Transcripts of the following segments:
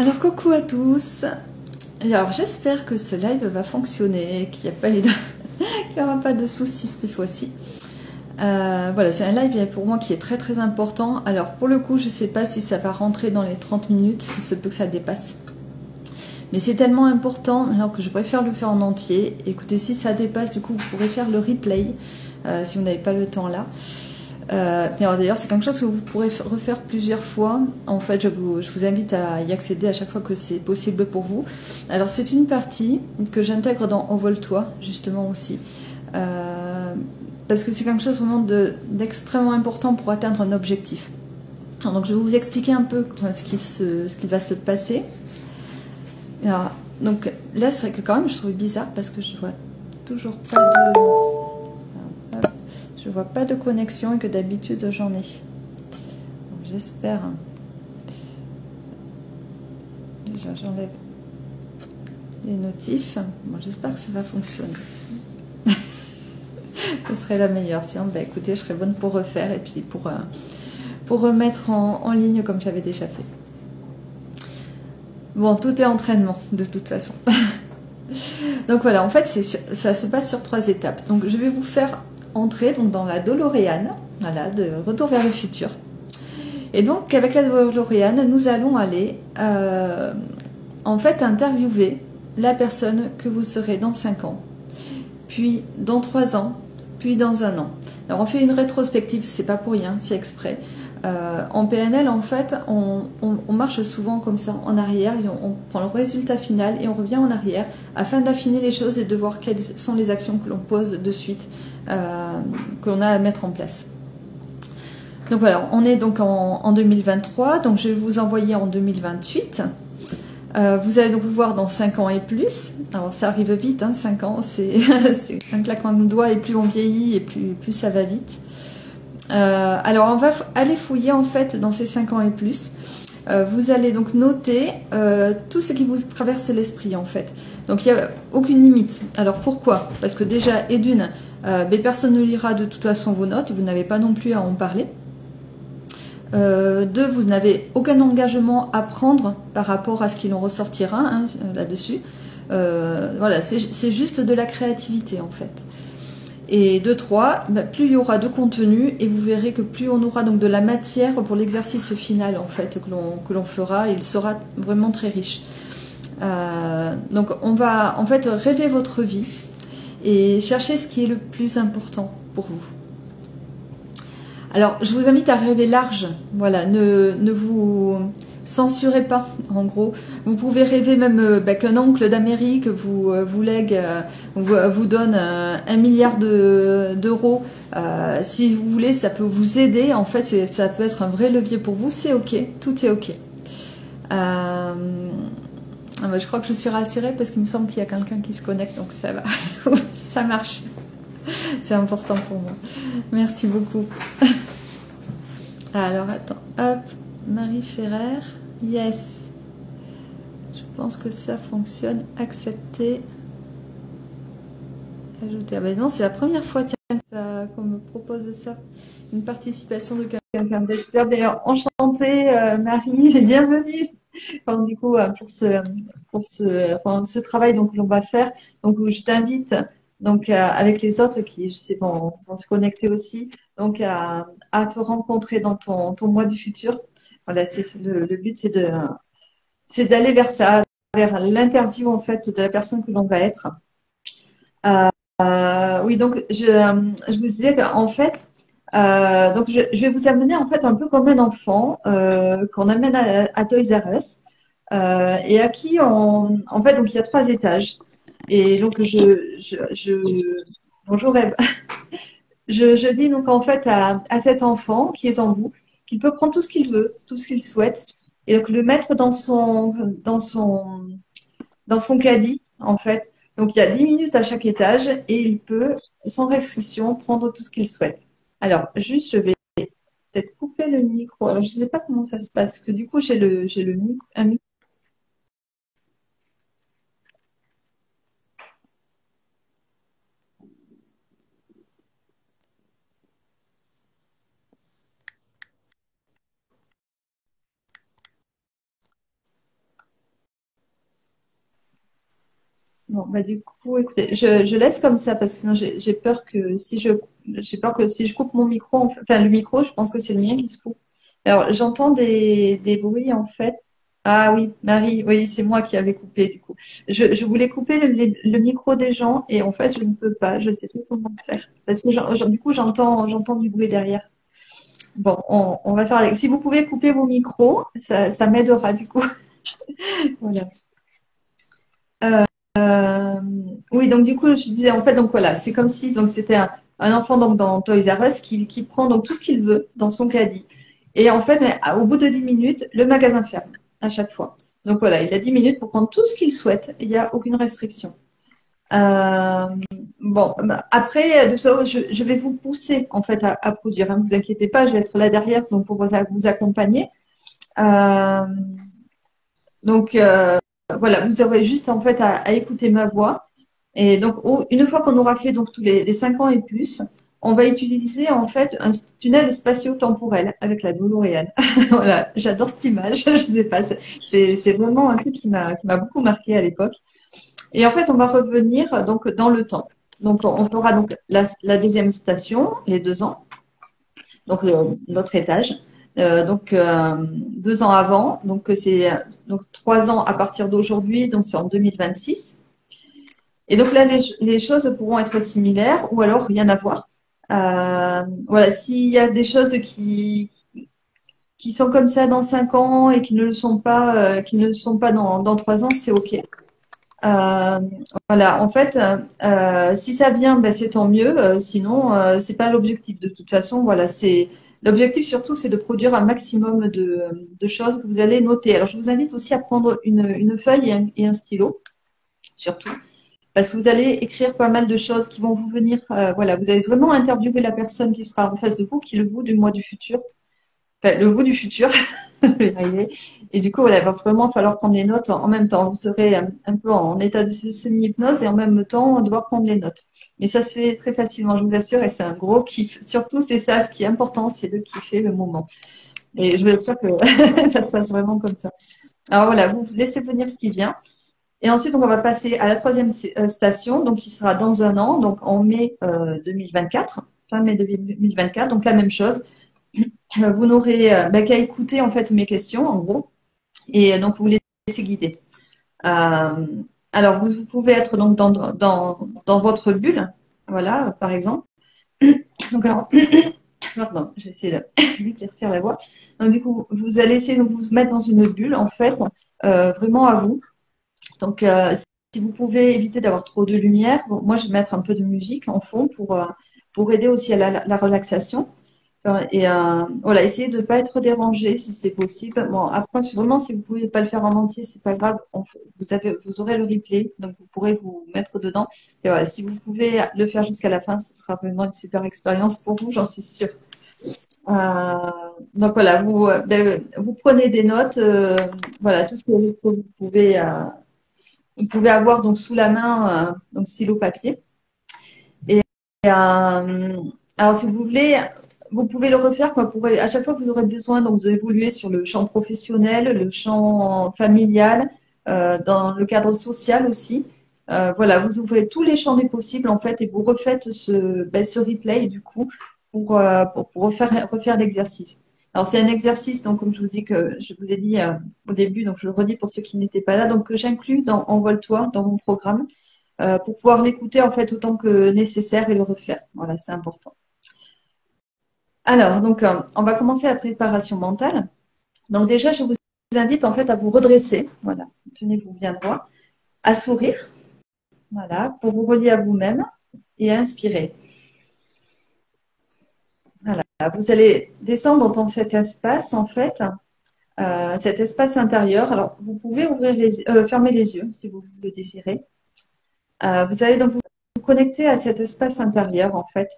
Alors coucou à tous. Et alors j'espère que ce live va fonctionner, qu'il n'y aura pas de soucis cette fois-ci. Voilà, c'est un live pour moi qui est très très important. Alors pour le coup, je ne sais pas si ça va rentrer dans les 30 minutes, il se peut que ça dépasse. Mais c'est tellement important alors que je préfère le faire en entier. Écoutez, si ça dépasse, du coup, vous pourrez faire le replay si vous n'avez pas le temps là. D'ailleurs, c'est quelque chose que vous pourrez refaire plusieurs fois. En fait, je vous invite à y accéder à chaque fois que c'est possible pour vous. Alors, c'est une partie que j'intègre dans Envole-toi, justement aussi. Parce que c'est quelque chose vraiment d'extrêmement important pour atteindre un objectif. Alors, donc, je vais vous expliquer un peu ce qui va se passer. Alors, donc là, c'est vrai que quand même, je trouve bizarre parce que je vois toujours pas de... Je vois pas de connexion et que d'habitude j'en ai. J'espère. Déjà j'enlève les notifs. Bon, j'espère que ça va fonctionner. Ce serait la meilleure. Sinon, bah, écoutez, je serais bonne pour refaire et puis pour remettre en ligne comme j'avais déjà fait. Bon, tout est entraînement de toute façon. Donc voilà, en fait, ça se passe sur 3 étapes. Donc je vais vous faire entrer donc, dans la DeLorean, voilà, de Retour vers le futur. Et donc avec la DeLorean, nous allons aller en fait interviewer la personne que vous serez dans 5 ans, puis dans 3 ans, puis dans 1 an. Alors on fait une rétrospective, c'est pas pour rien, c'est exprès. En PNL, en fait, on marche souvent comme ça, en arrière, on prend le résultat final et on revient en arrière afin d'affiner les choses et de voir quelles sont les actions que l'on pose de suite, que l'on a à mettre en place. Donc voilà, on est donc en 2023, donc je vais vous envoyer en 2028. Vous allez donc vous voir dans 5 ans et plus. Alors ça arrive vite, hein, 5 ans, c'est un claquement de doigts et plus on vieillit et plus ça va vite. Alors on va aller fouiller en fait dans ces 5 ans et plus. Vous allez donc noter tout ce qui vous traverse l'esprit en fait. Donc il n'y a aucune limite. Alors pourquoi? Parce que déjà, et d'une, personne ne lira de toute façon vos notes, vous n'avez pas non plus à en parler. 2, vous n'avez aucun engagement à prendre par rapport à ce qu'il en ressortira hein, là-dessus. Voilà, c'est juste de la créativité en fait. Et 2, 3, plus il y aura de contenu et vous verrez que plus on aura donc de la matière pour l'exercice final en fait que l'on fera, il sera vraiment très riche. Donc on va en fait rêver votre vie et chercher ce qui est le plus important pour vous. Alors je vous invite à rêver large, voilà, ne vous censurez pas en gros. Vous pouvez rêver même qu'un oncle d'Amérique vous lègue, vous donne 1 milliard d'euros. Si vous voulez, ça peut vous aider. En fait, ça peut être un vrai levier pour vous. C'est ok, tout est ok. Je crois que je suis rassurée parce qu'il me semble qu'il y a quelqu'un qui se connecte, donc ça va, ça marche. C'est important pour moi. Merci beaucoup. Alors attends, hop, Marie Ferrer, yes. Je pense que ça fonctionne. Accepter. Ajouter. Ah ben non, c'est la première fois qu'on me propose ça. Une participation de quelqu'un d'expert. D'ailleurs, enchantée Marie, et bienvenue. Enfin, du coup, pour ce travail donc l'on va faire. Donc je t'invite donc avec les autres qui je sais vont se connecter aussi. Donc à te rencontrer dans ton mois du futur. Voilà, le but c'est d'aller vers ça, vers l'interview en fait de la personne que l'on va être. Oui, donc je vous disais qu'en fait, donc je vais vous amener en fait un peu comme un enfant qu'on amène à Toys R Us et à qui en fait donc il y a 3 étages et donc bonjour Eve, je dis donc en fait à cet enfant qui est en vous qu'il peut prendre tout ce qu'il veut, tout ce qu'il souhaite et donc le mettre dans son caddie, en fait. Donc, il y a 10 minutes à chaque étage et il peut, sans restriction, prendre tout ce qu'il souhaite. Alors, juste, je vais peut-être couper le micro. Alors, je ne sais pas comment ça se passe, parce que du coup, j'ai le micro, un micro. Bon, bah du coup, écoutez, je laisse comme ça parce que sinon j'ai peur que si je coupe mon micro, enfin le micro, je pense que c'est le mien qui se coupe. Alors j'entends des bruits en fait. Ah oui, Marie, oui, c'est moi qui avais coupé du coup. Je voulais couper le micro des gens et en fait je ne peux pas. Je sais plus comment faire parce que du coup j'entends du bruit derrière. Bon, on va faire. Si vous pouvez couper vos micros, ça m'aidera du coup. Voilà. Euh, oui, donc du coup, je disais en fait, donc voilà, c'est comme si donc c'était un enfant donc dans Toys R Us qui prend donc tout ce qu'il veut dans son caddie. Et en fait, mais, au bout de 10 minutes, le magasin ferme à chaque fois. Donc voilà, il a 10 minutes pour prendre tout ce qu'il souhaite. Il n'y a aucune restriction. Euh, bon, bah, après, de ça, je vais vous pousser en fait à produire. Hein, vous inquiétez pas, je vais être là derrière donc pour vous accompagner. Euh, donc voilà, vous aurez juste en fait à écouter ma voix. Et donc, une fois qu'on aura fait donc tous les 5 ans et plus, on va utiliser en fait un tunnel spatio-temporel avec la DeLorean. Voilà, j'adore cette image. Je sais pas, c'est vraiment un truc qui m'a beaucoup marqué à l'époque. Et en fait, on va revenir donc dans le temps. Donc, on fera donc la deuxième station, les 2 ans, donc notre étage. Donc 2 ans avant, donc c'est donc 3 ans à partir d'aujourd'hui, donc c'est en 2026. Et donc là, les choses pourront être similaires ou alors rien à voir. Voilà, s'il y a des choses qui sont comme ça dans 5 ans et qui ne le sont pas dans 3 ans, c'est OK. Euh, voilà, en fait, si ça vient, ben, c'est tant mieux. Sinon, c'est pas l'objectif. De toute façon, voilà, c'est l'objectif surtout, c'est de produire un maximum de choses que vous allez noter. Alors, je vous invite aussi à prendre une feuille et un stylo, surtout. Parce que vous allez écrire pas mal de choses qui vont vous venir. Voilà, vous allez vraiment interviewer la personne qui sera en face de vous, qui est le vous du mois du futur. Enfin, le vous du futur. Je vais y arriver. Et du coup, voilà, il va vraiment falloir prendre les notes en même temps. Vous serez un peu en état de semi-hypnose et en même temps devoir prendre les notes. Mais ça se fait très facilement, je vous assure, et c'est un gros kiff. Surtout, c'est ça, ce qui est important, c'est de kiffer le moment. Et je vous assure que ça se passe vraiment comme ça. Alors voilà, vous laissez venir ce qui vient. Et ensuite, donc, on va passer à la troisième station, donc qui sera dans un an, donc en mai 2024, fin mai 2024, donc la même chose. Vous n'aurez qu'à écouter en fait mes questions, en gros, et donc vous laissez guider. Euh, alors, vous pouvez être donc dans votre bulle, voilà, par exemple. Donc, alors, pardon, j'essaie d'éclaircir la voix. Donc, du coup, vous allez essayer de vous mettre dans une bulle, en fait, vraiment à vous. Donc, si vous pouvez éviter d'avoir trop de lumière, bon, moi, je vais mettre un peu de musique en fond pour aider aussi à la relaxation. Et voilà, essayez de ne pas être dérangé si c'est possible. Bon, après, vraiment, si vous ne pouvez pas le faire en entier, c'est pas grave. Vous aurez le replay, donc vous pourrez vous mettre dedans. Et voilà, si vous pouvez le faire jusqu'à la fin, ce sera vraiment une super expérience pour vous, j'en suis sûre. Euh, donc voilà, vous prenez des notes, voilà, tout ce que vous pouvez avoir donc sous la main, donc stylo papier. Et alors, si vous voulez, vous pouvez le refaire quoi, à chaque fois que vous aurez besoin donc d'évoluer sur le champ professionnel, le champ familial, dans le cadre social aussi. Voilà, vous ouvrez tous les champs des possibles en fait et vous refaites ce replay du coup pour refaire l'exercice. Alors c'est un exercice donc comme je vous ai dit au début donc je le redis pour ceux qui n'étaient pas là donc que j'inclus dans Envole-toi dans mon programme pour pouvoir l'écouter en fait autant que nécessaire et le refaire. Voilà, c'est important. Alors, donc, on va commencer la préparation mentale. Donc déjà, je vous invite en fait à vous redresser. Voilà, tenez-vous bien droit, à sourire. Voilà, pour vous relier à vous-même et à inspirer. Voilà, vous allez descendre dans cet espace en fait, cet espace intérieur. Alors, vous pouvez fermer les yeux si vous le désirez. Vous allez donc vous connecter à cet espace intérieur en fait.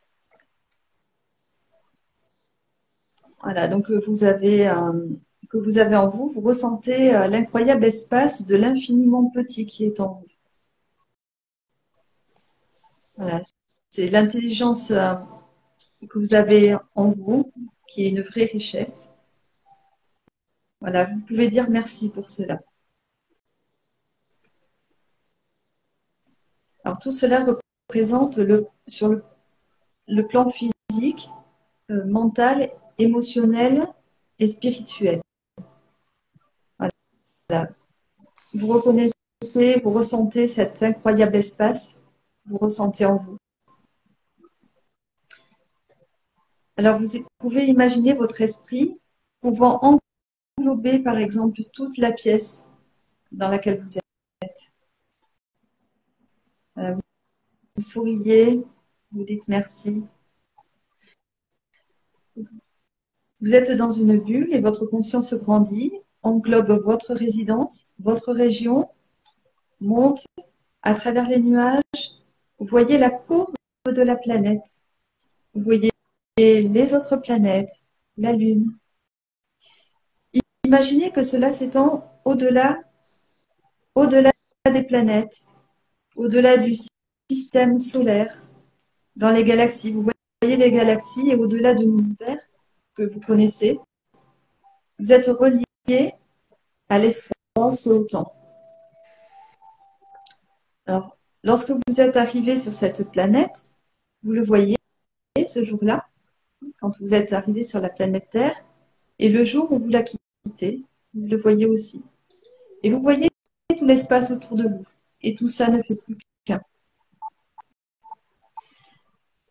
Voilà, donc que vous avez en vous, vous ressentez l'incroyable espace de l'infiniment petit qui est en vous. Voilà, c'est l'intelligence que vous avez en vous qui est une vraie richesse. Voilà, vous pouvez dire merci pour cela. Alors tout cela représente sur le plan physique, mental, émotionnel et spirituel. Voilà. Vous reconnaissez, vous ressentez cet incroyable espace, vous ressentez en vous. Alors vous pouvez imaginer votre esprit pouvant englober par exemple toute la pièce dans laquelle vous êtes. Vous souriez, vous dites merci. Vous êtes dans une bulle et votre conscience grandit, englobe votre résidence, votre région, monte à travers les nuages. Vous voyez la courbe de la planète. Vous voyez les autres planètes, la Lune. Imaginez que cela s'étend au-delà des planètes, au-delà du système solaire, dans les galaxies. Vous voyez les galaxies et au-delà de l'univers que vous connaissez. Vous êtes relié à l'espace et au temps. Alors, lorsque vous êtes arrivé sur cette planète, vous le voyez ce jour-là, quand vous êtes arrivé sur la planète Terre, et le jour où vous la quittez, vous le voyez aussi. Et vous voyez tout l'espace autour de vous. Et tout ça ne fait plus qu'un.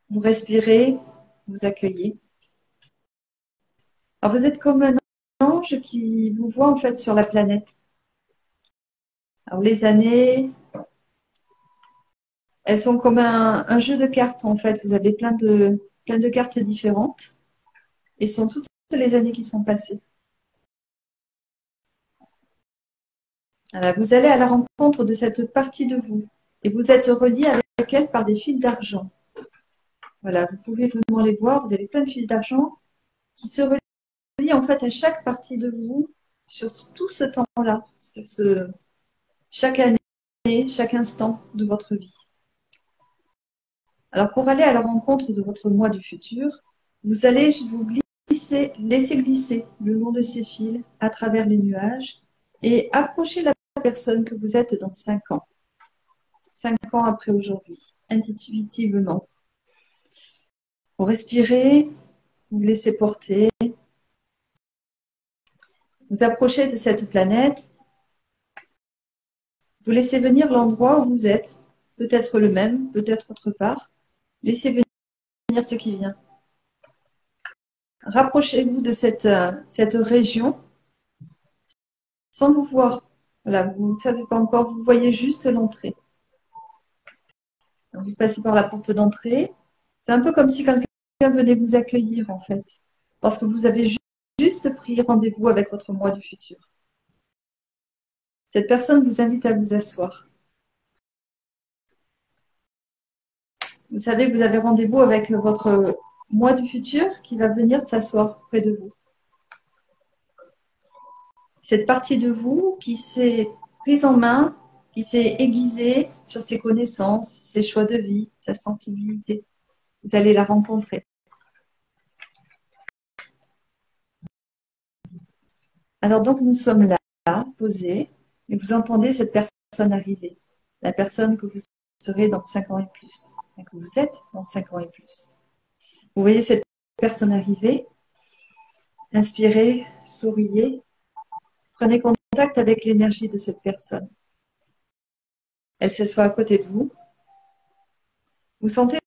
Vous respirez, vous accueillez. Alors vous êtes comme un ange qui vous voit en fait sur la planète. Alors les années, elles sont comme un jeu de cartes en fait. Vous avez plein de cartes différentes. Et ce sont toutes les années qui sont passées. Alors, vous allez à la rencontre de cette partie de vous. Et vous êtes relié avec elle par des fils d'argent. Voilà, vous pouvez vraiment les voir. Vous avez plein de fils d'argent qui se relient en fait à chaque partie de vous sur tout ce temps-là, sur chaque année, chaque instant de votre vie. Alors, pour aller à la rencontre de votre moi du futur, vous allez vous laisser glisser le long de ces fils à travers les nuages et approcher la personne que vous êtes dans 5 ans. 5 ans après aujourd'hui, intuitivement. Vous respirez, vous laissez porter. Vous approchez de cette planète. Vous laissez venir l'endroit où vous êtes, peut-être le même, peut-être autre part. Laissez venir ce qui vient. Rapprochez-vous de cette région sans vous voir. Voilà, vous ne savez pas encore, vous voyez juste l'entrée. Vous passez par la porte d'entrée. C'est un peu comme si quelqu'un venait vous accueillir en fait, parce que vous avez juste pris rendez-vous avec votre moi du futur. Cette personne vous invite à vous asseoir. Vous savez que vous avez rendez-vous avec votre moi du futur qui va venir s'asseoir près de vous. Cette partie de vous qui s'est prise en main, qui s'est aiguisée sur ses connaissances, ses choix de vie, sa sensibilité. Vous allez la rencontrer. Alors donc nous sommes là, posés, et vous entendez cette personne arriver. La personne que vous serez dans 5 ans et plus. Que vous êtes dans 5 ans et plus. Vous voyez cette personne arriver. Inspirez, souriez. Prenez contact avec l'énergie de cette personne. Elle s'assoit à côté de vous. Vous sentez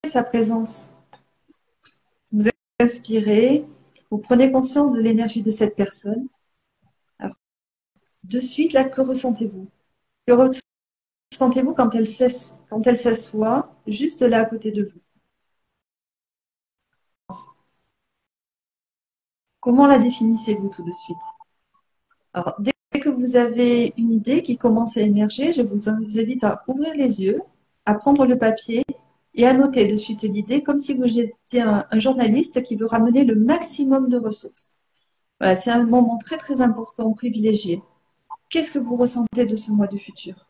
sa présence. Vous inspirez. Vous prenez conscience de l'énergie de cette personne. Alors, de suite, là, que ressentez-vous? Que ressentez-vous quand elle s'assoit juste là à côté de vous? Comment la définissez-vous tout de suite? Alors, dès que vous avez une idée qui commence à émerger, je vous invite à ouvrir les yeux, à prendre le papier et à noter de suite l'idée comme si vous étiez un journaliste qui veut ramener le maximum de ressources. Voilà, c'est un moment très très important, privilégié. Qu'est-ce que vous ressentez de ce mois du futur?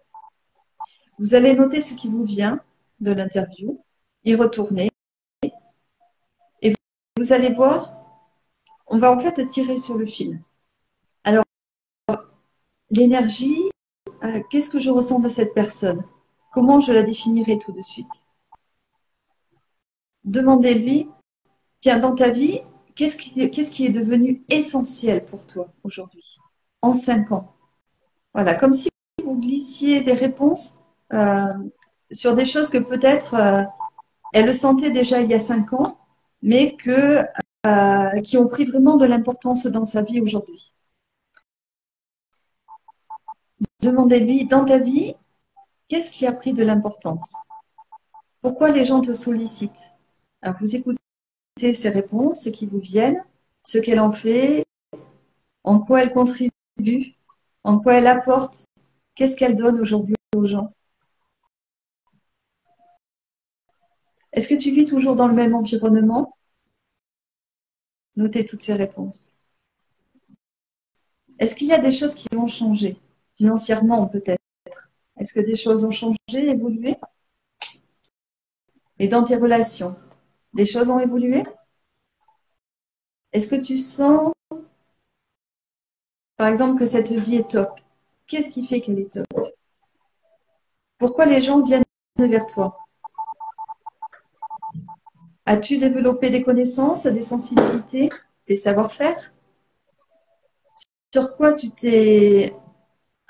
Vous allez noter ce qui vous vient de l'interview, y retourner, et vous allez voir, on va en fait tirer sur le fil. Alors, l'énergie, qu'est-ce que je ressens de cette personne? Comment je la définirais tout de suite? Demandez-lui, tiens, dans ta vie, qu'est-ce qui est devenu essentiel pour toi aujourd'hui, en 5 ans? Voilà, comme si vous glissiez des réponses euh, sur des choses que peut-être elle le sentait déjà il y a 5 ans, mais qui ont pris vraiment de l'importance dans sa vie aujourd'hui. Demandez-lui, dans ta vie, qu'est-ce qui a pris de l'importance? Pourquoi les gens te sollicitent? Alors, vous écoutez ces réponses, ce qui vous viennent, ce qu'elle en fait, en quoi elle contribue, en quoi elle apporte, qu'est-ce qu'elle donne aujourd'hui aux gens. Est-ce que tu vis toujours dans le même environnement? Notez toutes ces réponses. Est-ce qu'il y a des choses qui ont changé? Financièrement, peut-être. Est-ce que des choses ont changé, évolué? Et dans tes relations, des choses ont évolué? Est-ce que tu sens, par exemple, que cette vie est top? Qu'est-ce qui fait qu'elle est top? Pourquoi les gens viennent vers toi? As-tu développé des connaissances, des sensibilités, des savoir-faire? Sur quoi tu t'es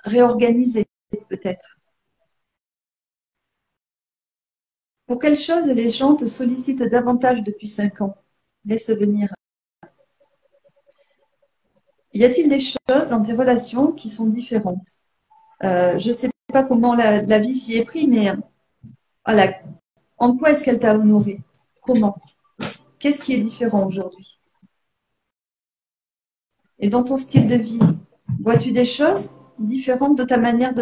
réorganisé, peut-être? Pour quelles choses les gens te sollicitent davantage depuis 5 ans? Laisse venir. Y a-t-il des choses dans tes relations qui sont différentes? Je ne sais pas comment la vie s'y est prise, mais voilà. En quoi est-ce qu'elle t'a honoré? Comment? Qu'est-ce qui est différent aujourd'hui? Et dans ton style de vie, vois-tu des choses différentes de ta manière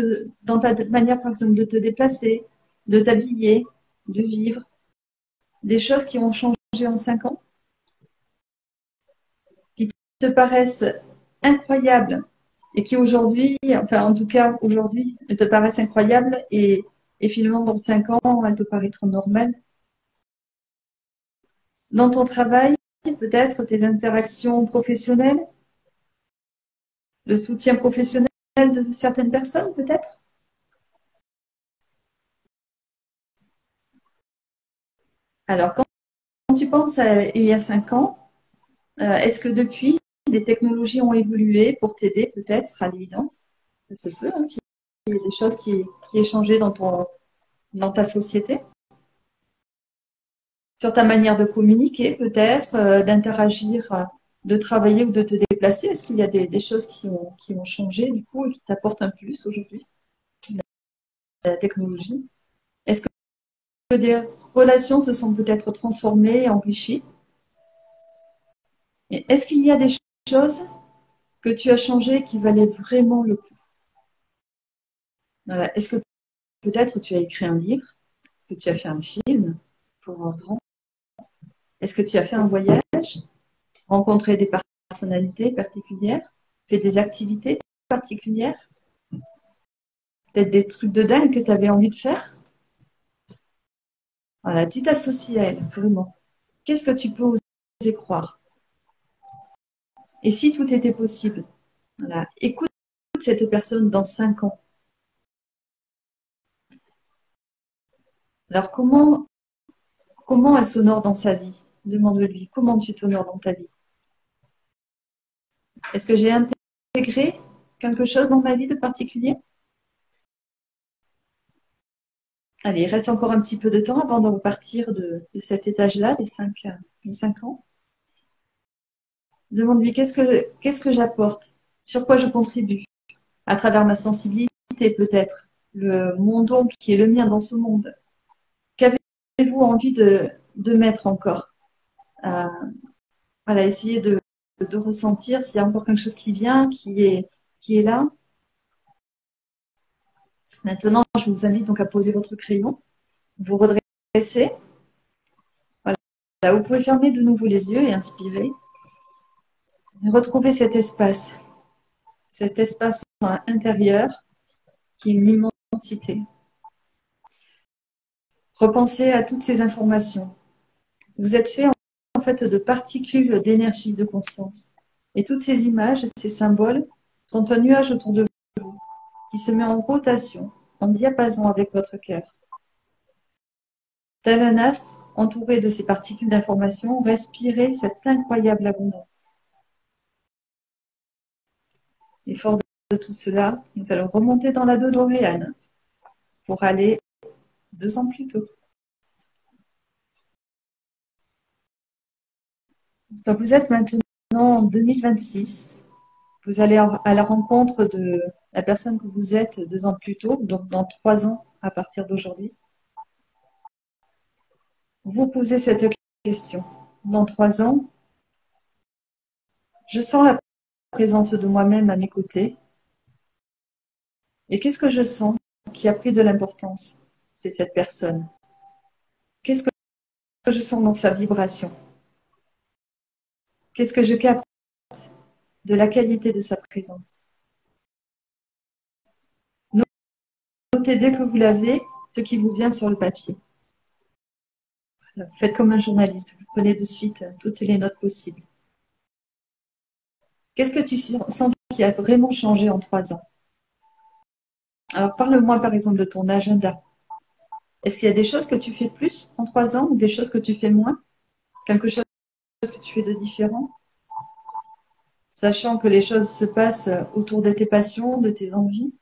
dans ta manière, par exemple, de te déplacer, de t'habiller, de vivre? Des choses qui ont changé en 5 ans, qui te paraissent incroyables et qui aujourd'hui, enfin en tout cas aujourd'hui, elles te paraissent incroyables et finalement dans 5 ans, elles te paraîtront normales. Dans ton travail, peut-être tes interactions professionnelles, le soutien professionnel de certaines personnes, peut-être. Alors, quand tu penses à il y a 5 ans, est-ce que depuis, des technologies ont évolué pour t'aider, peut-être, à l'évidence? Ça se peut, hein, qu'il y ait des choses qui aient changé dans ta société. Sur ta manière de communiquer, peut-être, d'interagir, de travailler ou de te déplacer. Est-ce qu'il y a des choses qui ont changé, du coup, et qui t'apportent un plus aujourd'hui, la technologie? Est-ce que des relations se sont peut-être transformées, enrichies? Et est-ce qu'il y a des choses que tu as changées qui valaient vraiment le coup? Voilà. Est-ce que peut-être tu as écrit un livre? Est-ce que tu as fait un film pour un grand? Est-ce que tu as fait un voyage? Rencontré des personnalités particulières? Fait des activités particulières? Peut-être des trucs de dingue que tu avais envie de faire? Voilà, tu t'associes à elle, vraiment. Qu'est-ce que tu peux oser croire? Et si tout était possible? Voilà. Écoute cette personne dans 5 ans. Alors, comment elle s'honore dans sa vie? Demande-lui, comment tu t'honores dans ta vie? Est-ce que j'ai intégré quelque chose dans ma vie de particulier? Allez, il reste encore un petit peu de temps avant de repartir de cet étage-là, les 5 ans. Demande-lui qu'est-ce que j'apporte? Sur quoi je contribue? À travers ma sensibilité, peut-être. Mon don qui est le mien dans ce monde. Qu'avez-vous envie de mettre encore? Voilà, essayez de ressentir s'il y a encore quelque chose qui vient, qui est là. Maintenant, je vous invite donc à poser votre crayon, vous redressez. Voilà, vous pouvez fermer de nouveau les yeux et inspirer. Et retrouver cet espace intérieur qui est une immensité. Repensez à toutes ces informations. Vous êtes fait en fait de particules d'énergie, de conscience. Et toutes ces images, ces symboles sont un nuage autour de vous qui se met en rotation, en diapason avec votre cœur. Tel un astre, entouré de ces particules d'information, respirez cette incroyable abondance. Et fort de tout cela, nous allons remonter dans la DeLorean pour aller 2 ans plus tôt. Donc vous êtes maintenant en 2026. Vous allez à la rencontre de la personne que vous êtes 2 ans plus tôt, donc dans 3 ans à partir d'aujourd'hui. Vous posez cette question. Dans 3 ans, je sens la présence de moi-même à mes côtés. Et qu'est-ce que je sens qui a pris de l'importance chez cette personne? Qu'est-ce que je sens dans sa vibration? Qu'est-ce que je capte de la qualité de sa présence? Notez dès que vous l'avez ce qui vous vient sur le papier. Faites comme un journaliste, vous prenez de suite toutes les notes possibles. Qu'est-ce que tu sens qui a vraiment changé en 3 ans? Alors parle-moi par exemple de ton agenda. Est-ce qu'il y a des choses que tu fais plus en 3 ans ou des choses que tu fais moins? Quelque chose que tu fais de différent? Sachant que les choses se passent autour de tes passions, de tes envies.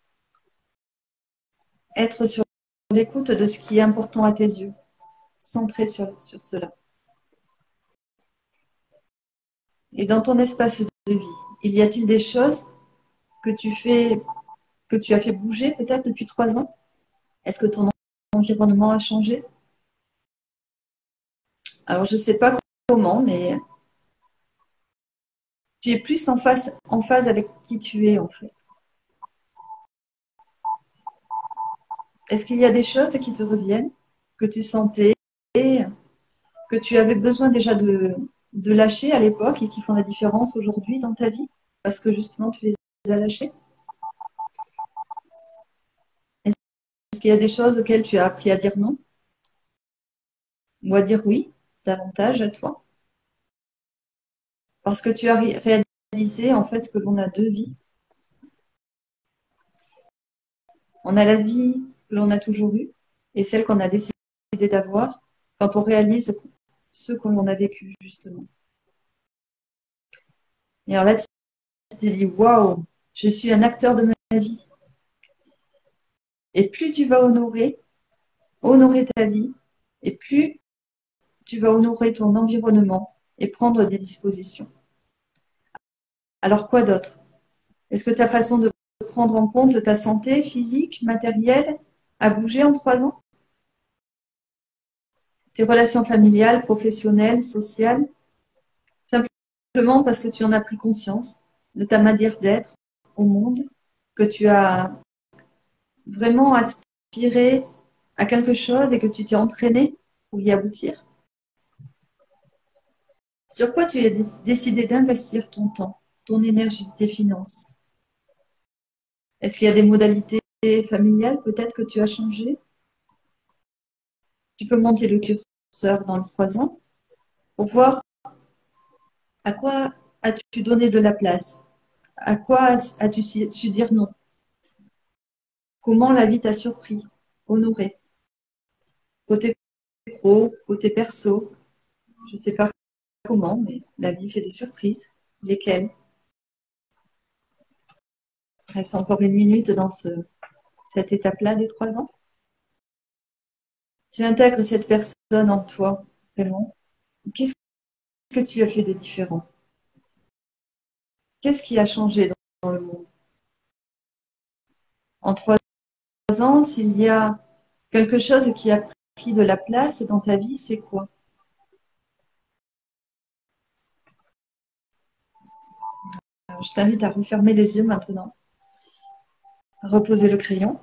Être sur l'écoute de ce qui est important à tes yeux. Centré sur cela. Et dans ton espace de vie, il y a-t-il des choses que tu as fait bouger peut-être depuis 3 ans? Est-ce que ton environnement a changé? Alors, je ne sais pas comment, mais tu es plus en phase avec qui tu es, en fait. Est-ce qu'il y a des choses qui te reviennent, que tu sentais, que tu avais besoin déjà de lâcher à l'époque et qui font la différence aujourd'hui dans ta vie? Parce que justement, tu les as lâchées? Est-ce qu'il y a des choses auxquelles tu as appris à dire non? Ou à dire oui, davantage à toi? Parce que tu as réalisé en fait que l'on a 2 vies. On a la vie que l'on a toujours eue et celle qu'on a décidé d'avoir quand on réalise ce que l'on a vécu justement. Et alors là, tu t'es dit, waouh, je suis un acteur de ma vie. Et plus tu vas honorer ta vie, et plus tu vas honorer ton environnement et prendre des dispositions. Alors quoi d'autre? Est-ce que ta façon de prendre en compte ta santé physique, matérielle, a bougé en 3 ans? Tes relations familiales, professionnelles, sociales? Simplement parce que tu en as pris conscience de ta manière d'être au monde, que tu as vraiment aspiré à quelque chose et que tu t'es entraîné pour y aboutir? Sur quoi tu as décidé d'investir ton temps, ton énergie, tes finances? Est-ce qu'il y a des modalités familiales peut-être que tu as changé? Tu peux monter le curseur dans les 3 ans pour voir à quoi as-tu donné de la place? À quoi as-tu su dire non? Comment la vie t'a surpris, honoré? Côté pro, côté perso, je ne sais pas comment, mais la vie fait des surprises. Lesquelles? Il reste encore 1 minute dans cette étape-là des 3 ans. Tu intègres cette personne en toi, vraiment. Qu'est-ce que tu as fait de différent? Qu'est-ce qui a changé dans le monde? En 3 ans, s'il y a quelque chose qui a pris de la place dans ta vie, c'est quoi? Alors, je t'invite à refermer les yeux maintenant, à reposer le crayon,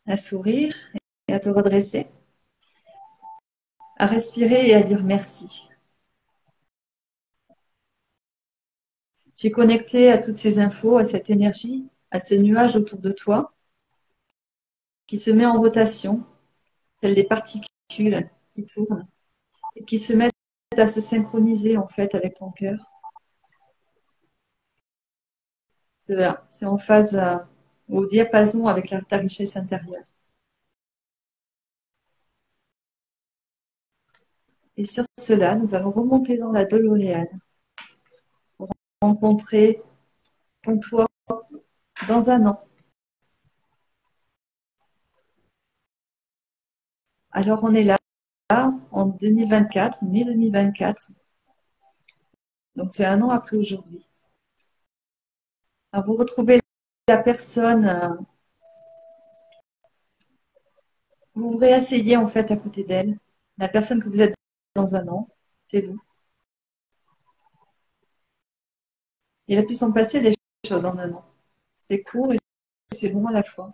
à sourire et à te redresser, à respirer et à dire merci. Tu es connecté à toutes ces infos, à cette énergie, à ce nuage autour de toi qui se met en rotation, telles des particules qui tournent et qui se mettent à se synchroniser en fait avec ton cœur. C'est en phase au diapason avec ta richesse intérieure. Et sur cela, nous allons remonter dans la DeLorean pour rencontrer ton toi dans un an. Alors on est là en 2024, mai 2024. Donc c'est un an après aujourd'hui. Alors vous retrouvez la personne, vous vous réasseyez en fait à côté d'elle. La personne que vous êtes dans un an, c'est vous. Il a pu s'en passer des choses en un an. C'est court et c'est long à la fois.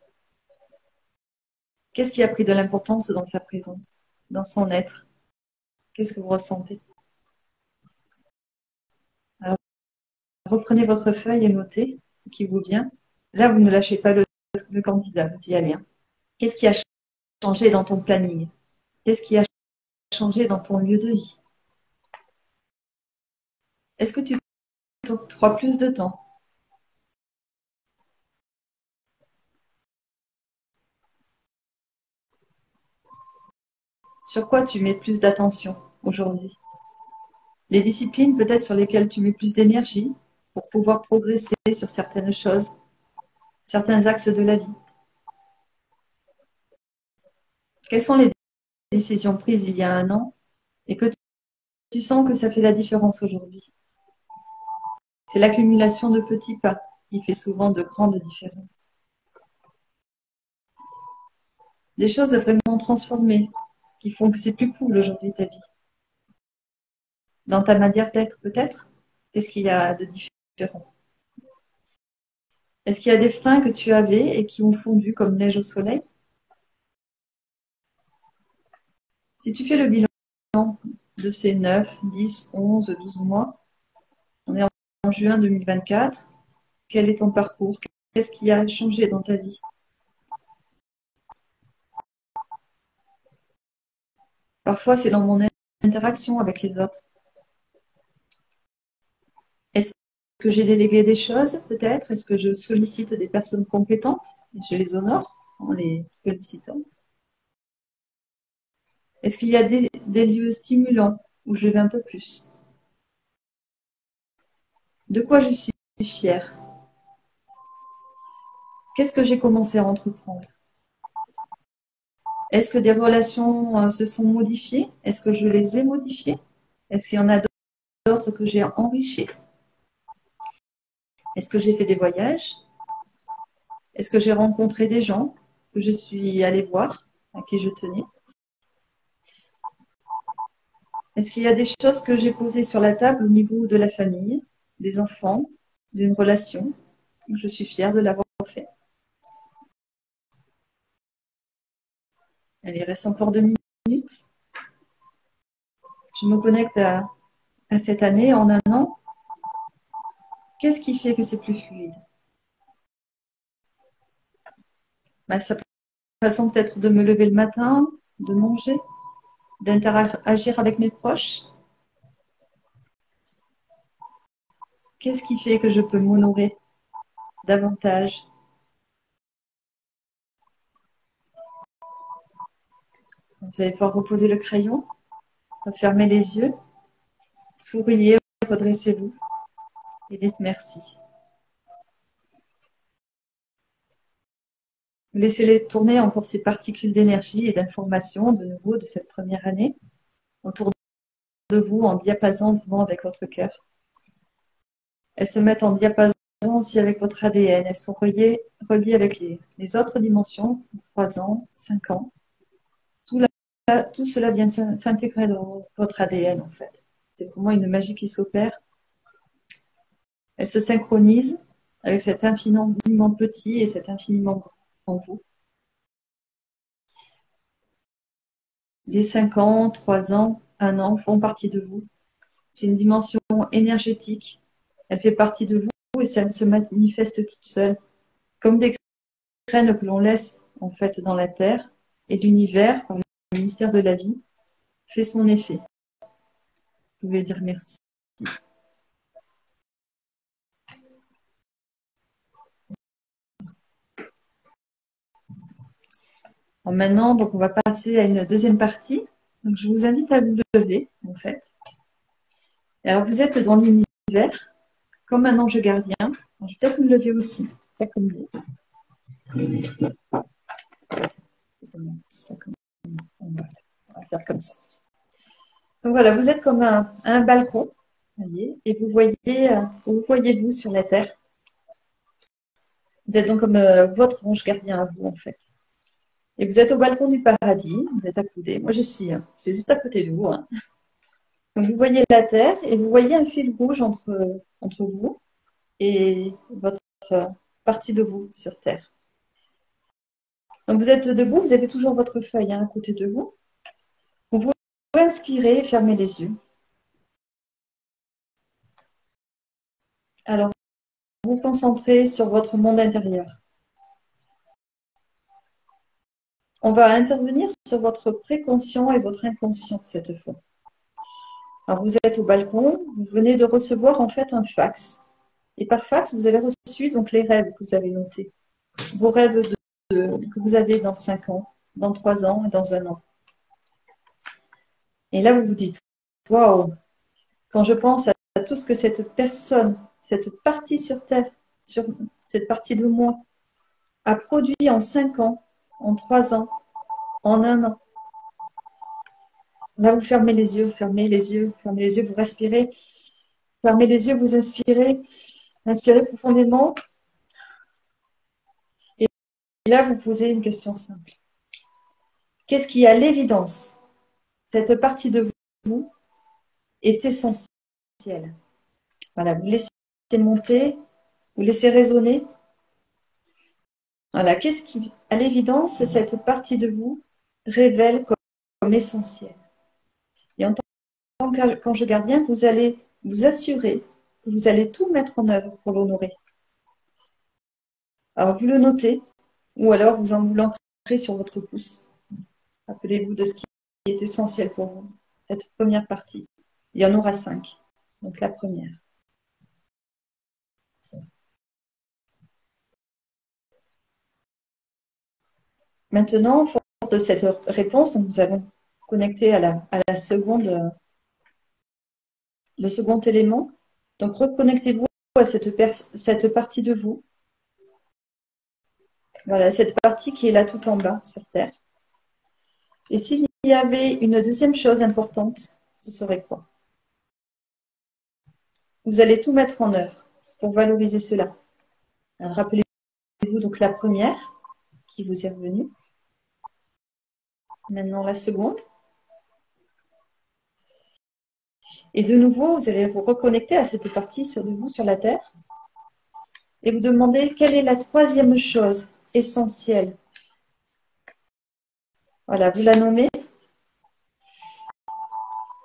Qu'est-ce qui a pris de l'importance dans sa présence, dans son être? Qu'est-ce que vous ressentez? Alors, reprenez votre feuille et notez ce qui vous vient. Là, vous ne lâchez pas le candidat, vous y allez. Qu'est-ce qui a changé dans ton planning? Qu'est-ce qui a changé dans ton lieu de vie? Est-ce que tu t'octroies plus de temps? Sur quoi tu mets plus d'attention aujourd'hui? Les disciplines peut-être sur lesquelles tu mets plus d'énergie pour pouvoir progresser sur certaines choses, certains axes de la vie. Quelles sont les décisions prises il y a un an et que tu sens que ça fait la différence aujourd'hui? C'est l'accumulation de petits pas qui fait souvent de grandes différences. Des choses vraiment transformées qui font que c'est plus cool aujourd'hui ta vie. Dans ta manière d'être peut-être, qu'est-ce qu'il y a de différent? Est-ce qu'il y a des freins que tu avais et qui ont fondu comme neige au soleil? Si tu fais le bilan de ces 9, 10, 11, 12 mois, on est en juin 2024, quel est ton parcours? Qu'est-ce qui a changé dans ta vie? Parfois, c'est dans mon interaction avec les autres. Est-ce que j'ai délégué des choses, peut-être? Est-ce que je sollicite des personnes compétentes et je les honore en les sollicitant? Est-ce qu'il y a des lieux stimulants où je vais un peu plus? De quoi je suis fière? Qu'est-ce que j'ai commencé à entreprendre? Est-ce que des relations se sont modifiées? Est-ce que je les ai modifiées? Est-ce qu'il y en a d'autres que j'ai enrichies? Est-ce que j'ai fait des voyages? Est-ce que j'ai rencontré des gens que je suis allée voir, à qui je tenais? Est-ce qu'il y a des choses que j'ai posées sur la table au niveau de la famille, des enfants, d'une relation? Je suis fière de l'avoir fait. Allez, il reste encore 2 minutes. Je me connecte à cette année en un an. Qu'est-ce qui fait que c'est plus fluide? Sa façon peut-être de me lever le matin, de manger, d'interagir avec mes proches. Qu'est-ce qui fait que je peux m'honorer davantage? Vous allez pouvoir reposer le crayon, fermer les yeux, souriez, redressez-vous et dites merci. Laissez-les tourner encore ces particules d'énergie et d'information de nouveau de cette première année autour de vous en diapason vivant avec votre cœur. Elles se mettent en diapason aussi avec votre ADN. Elles sont reliées avec les autres dimensions, 3 ans, 5 ans. Tout cela vient s'intégrer dans votre ADN en fait. C'est vraiment une magie qui s'opère. Elles se synchronisent avec cet infiniment petit et cet infiniment grand en vous. Les 5 ans, 3 ans, 1 an font partie de vous. C'est une dimension énergétique. Elle fait partie de vous et ça se manifeste toute seule, comme des graines que l'on laisse en fait dans la terre et l'univers, par le ministère de la vie, fait son effet. Vous pouvez dire merci. Bon, maintenant, donc on va passer à une deuxième partie Donc, je vous invite à vous lever, en fait. Et alors, vous être dans l'univers, comme un ange gardien. Alors, je vais peut-être me lever aussi, pas comme vous. On va faire comme ça. Donc voilà, vous êtes comme un balcon, voyez, et vous voyez-vous sur la terre. Vous êtes donc comme votre ange gardien à vous, en fait. Et vous êtes au balcon du paradis, vous êtes accoudés. Moi, je suis juste à côté de vous. Hein. Donc, vous voyez la terre et vous voyez un fil rouge entre vous et votre partie de vous sur terre. Donc, vous êtes debout, vous avez toujours votre feuille à côté de vous. Vous pouvez inspirer et fermer les yeux. Alors, vous concentrez sur votre monde intérieur. On va intervenir sur votre préconscient et votre inconscient cette fois. Alors, vous êtes au balcon, vous venez de recevoir en fait un fax. Et par fax, vous avez reçu donc les rêves que vous avez notés. Vos rêves que vous avez dans 5 ans, dans 3 ans et dans 1 an. Et là, vous vous dites, waouh, quand je pense à tout ce que cette personne, cette partie sur Terre, sur cette partie de moi, a produit en 5 ans, en 3 ans, en 1 an. Là, vous fermez les yeux, vous respirez, fermez les yeux, vous inspirez profondément. Et là, vous posez une question simple. Qu'est-ce qui, à l'évidence, cette partie de vous est essentielle? Voilà, vous laissez monter, vous laissez résonner. Voilà, qu'est-ce qui, à l'évidence, cette partie de vous révèle comme essentiel? Et en tant qu'ange gardien, vous allez vous assurer que vous allez tout mettre en œuvre pour l'honorer. Alors, vous le notez, ou alors vous l'ancrez sur votre pouce. Rappelez-vous de ce qui est essentiel pour vous, cette première partie. Il y en aura 5. Donc, la première. Maintenant, fort de cette réponse, donc nous allons connecter à la seconde, le second élément. Donc, reconnectez-vous à cette partie de vous. Voilà, cette partie qui est là tout en bas sur Terre. Et s'il y avait une deuxième chose importante, ce serait quoi? Vous allez tout mettre en œuvre pour valoriser cela. Rappelez-vous donc la première qui vous est revenue. Maintenant la seconde. Et de nouveau, vous allez vous reconnecter à cette partie de vous sur la Terre. Et vous demandez quelle est la troisième chose essentielle. Voilà, vous la nommez.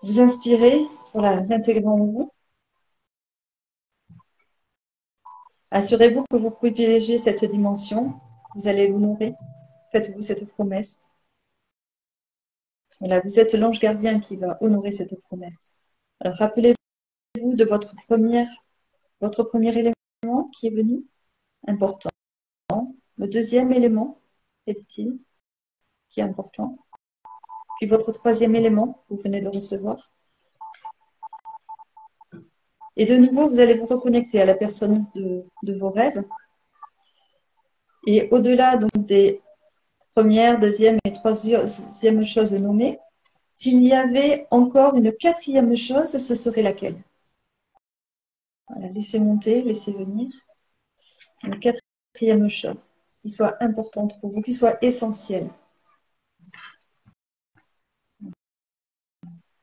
Vous inspirez pour l'intégrer en vous. Assurez-vous que vous privilégiez cette dimension. Vous allez l'honorer. Faites-vous cette promesse. Voilà, vous êtes l'ange gardien qui va honorer cette promesse. Alors, rappelez-vous de votre premier élément qui est venu. Important. Le deuxième élément, est-il, qui est important. Puis votre troisième élément, que vous venez de recevoir. Et de nouveau, vous allez vous reconnecter à la personne de vos rêves. Et au-delà donc des première, deuxième et troisième chose nommées, s'il y avait encore une quatrième chose, ce serait laquelle? Voilà, laissez monter, laissez venir. Une quatrième chose qui soit importante pour vous, qui soit essentielle.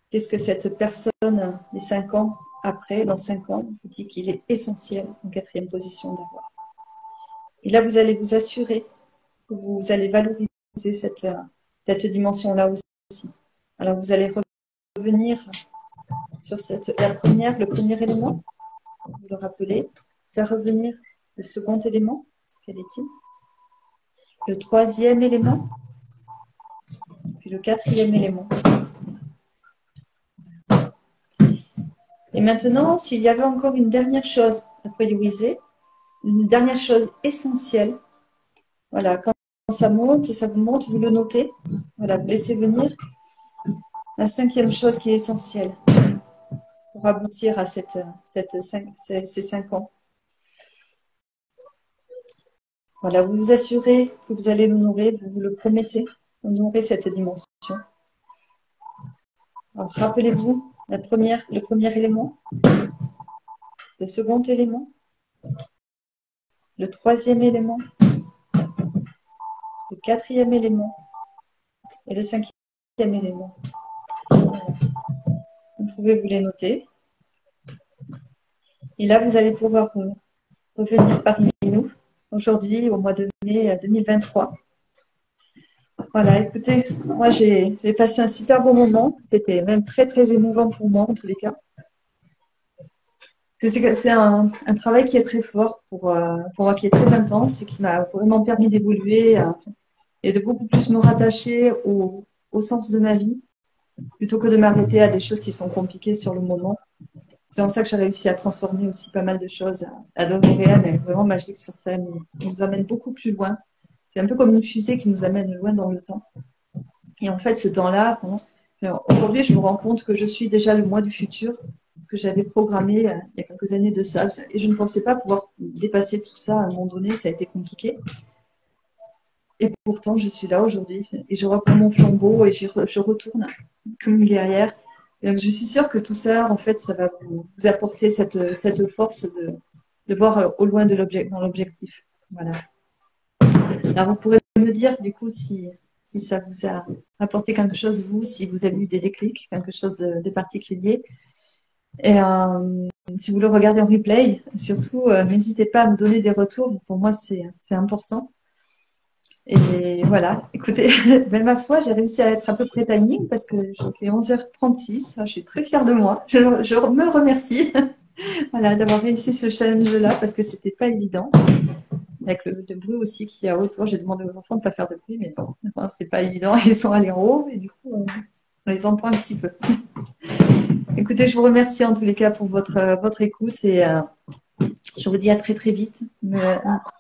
Qu'est-ce que cette personne, les 5 ans après, dans 5 ans, vous dit qu'il est essentiel en quatrième position d'avoir? Et là, vous allez vous assurer que vous allez valoriser cette dimension-là aussi. Alors, vous allez revenir sur le premier élément, vous le rappelez, faire revenir le second élément, quel est-il? Le troisième élément, puis le quatrième élément. Et maintenant, s'il y avait encore une dernière chose à prioriser, une dernière chose essentielle, voilà, quand ça monte, vous le notez, voilà, vous laissez venir. La cinquième chose qui est essentielle pour aboutir à ces 5 ans. Voilà, vous vous assurez que vous allez l'honorer, vous vous le promettez, honorer cette dimension. Alors, rappelez-vous le premier élément, le second élément, le troisième élément, le quatrième élément et le cinquième élément. Vous pouvez vous les noter. Et là, vous allez pouvoir revenir parmi nous aujourd'hui, au mois de mai 2023. Voilà, écoutez, moi j'ai passé un super bon moment. C'était même très très émouvant pour moi en tous les cas. C'est un travail qui est très fort pour moi, qui est très intense et qui m'a vraiment permis d'évoluer et de beaucoup plus me rattacher au sens de ma vie plutôt que de m'arrêter à des choses qui sont compliquées sur le moment. C'est en ça que j'ai réussi à transformer aussi pas mal de choses. La L'Oréal est vraiment magique sur scène. Elle nous amène beaucoup plus loin. C'est un peu comme une fusée qui nous amène loin dans le temps. Et en fait, ce temps-là, aujourd'hui, je me rends compte que je suis déjà le moi du futur que j'avais programmé il y a quelques années de ça. Et je ne pensais pas pouvoir dépasser tout ça à un moment donné. Ça a été compliqué. Et pourtant, je suis là aujourd'hui. Et je reprends mon flambeau et je retourne comme une guerrière. Et donc, je suis sûre que tout ça, en fait, ça va vous apporter cette force de voir au loin dans l'objectif. Voilà. Alors, vous pourrez me dire, du coup, si ça vous a apporté quelque chose, vous, si vous avez eu des déclics, quelque chose de particulier. Et si vous le regardez en replay, surtout, n'hésitez pas à me donner des retours. Pour moi, c'est important. Et voilà, écoutez, ben, ma foi, j'ai réussi à être à peu près timing parce que j'ai fait 11h36. Je suis très fière de moi. Je me remercie voilà, d'avoir réussi ce challenge-là parce que c'était pas évident. Avec le bruit aussi qu'il y a autour, j'ai demandé aux enfants de ne pas faire de bruit, mais bon, enfin, c'est pas évident. Ils sont allés en haut et du coup, on les entend un petit peu. Écoutez, je vous remercie en tous les cas pour votre écoute et je vous dis à très très vite.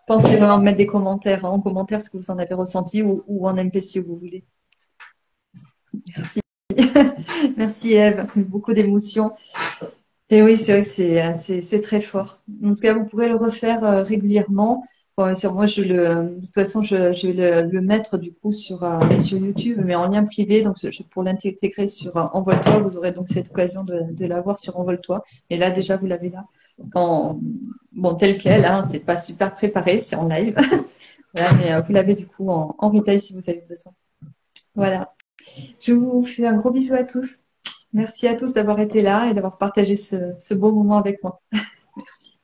Pensez vraiment à mettre des commentaires, en commentaire ce que vous en avez ressenti ou en MP si vous voulez. Merci. Merci Eve, beaucoup d'émotions. Et oui, c'est vrai que c'est très fort. En tout cas, vous pourrez le refaire régulièrement. Bon, sur moi, de toute façon, je vais le mettre du coup sur YouTube, mais en lien privé. Donc, pour l'intégrer sur Envole-toi, vous aurez donc cette occasion de l'avoir sur Envole-toi. Et là, déjà, vous l'avez là. Bon, tel quel, hein, c'est pas super préparé, c'est en live. Voilà, mais vous l'avez du coup en replay si vous avez besoin. Voilà. Je vous fais un gros bisou à tous. Merci à tous d'avoir été là et d'avoir partagé ce beau moment avec moi. Merci.